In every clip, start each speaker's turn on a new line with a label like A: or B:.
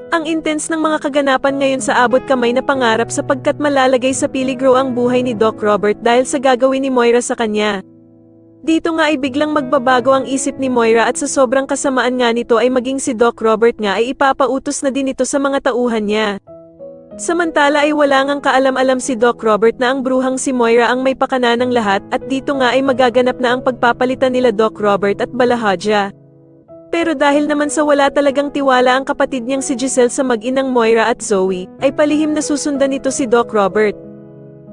A: Ang intense ng mga kaganapan ngayon sa abot kamay na pangarap sapagkat malalagay sa peligro ang buhay ni Doc Robert dahil sa gagawin ni Moira sa kanya. Dito nga ay biglang magbabago ang isip ni Moira at sa sobrang kasamaan nga nito ay maging si Doc Robert nga ay ipapautos na din ito sa mga tauhan niya. Samantala ay wala ngang kaalam-alam si Doc Robert na ang bruhang si Moira ang may pakana ng lahat at dito nga ay magaganap na ang pagpapalitan nila Doc Robert at Balahaja. Pero dahil naman sa wala talagang tiwala ang kapatid niyang si Giselle sa mag-inang Moira at Zoe, ay palihim na susundan nito si Doc Robert.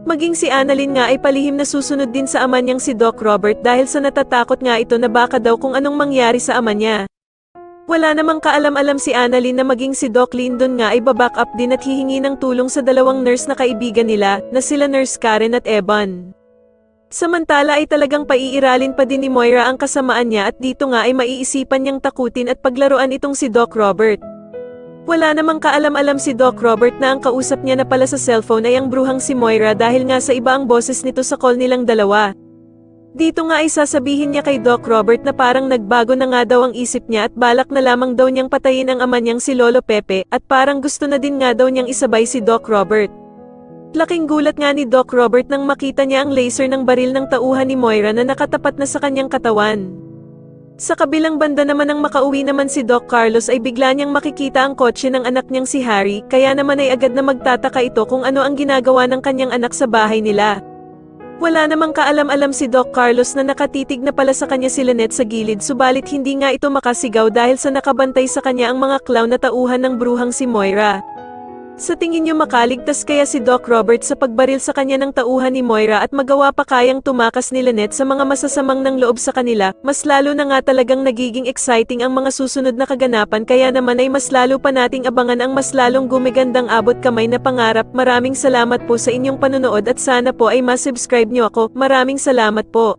A: Maging si Annalyn nga ay palihim na susunod din sa ama niyang si Doc Robert dahil sa natatakot nga ito na baka daw kung anong mangyari sa ama niya. Wala namang kaalam-alam si Annalyn na maging si Doc Lyndon nga ay baback up din at hihingi ng tulong sa dalawang nurse na kaibigan nila, na sila Nurse Karen at Evan. Samantala ay talagang paiiralin pa din ni Moira ang kasamaan niya at dito nga ay maiisipan niyang takutin at paglaruan itong si Doc Robert. Wala namang kaalam-alam si Doc Robert na ang kausap niya na pala sa cellphone ay ang bruhang si Moira dahil nga sa iba ang boses nito sa call nilang dalawa. Dito nga ay sasabihin niya kay Doc Robert na parang nagbago na nga daw ang isip niya at balak na lamang daw niyang patayin ang ama niyang si Lolo Pepe at parang gusto na din nga daw niyang isabay si Doc Robert. Laking gulat nga ni Doc Robert nang makita niya ang laser ng baril ng tauhan ni Moira na nakatapat na sa kanyang katawan. Sa kabilang banda naman nang makauwi naman si Doc Carlos ay bigla niyang makikita ang kotse ng anak niyang si Harry, kaya naman ay agad na magtataka ito kung ano ang ginagawa ng kanyang anak sa bahay nila. Wala namang kaalam-alam si Doc Carlos na nakatitig na pala sa kanya si Lynette sa gilid subalit hindi nga ito makasigaw dahil sa nakabantay sa kanya ang mga clown na tauhan ng bruhang si Moira. Sa tingin niyo makaligtas kaya si Doc Robert sa pagbaril sa kanya ng tauhan ni Moira at magawa pa kayang tumakas ni Lynette sa mga masasamang ng loob sa kanila, mas lalo na nga talagang nagiging exciting ang mga susunod na kaganapan kaya naman ay mas lalo pa nating abangan ang mas lalong gumigandang abot kamay na pangarap. Maraming salamat po sa inyong panonood at sana po ay ma-subscribe niyo ako. Maraming salamat po.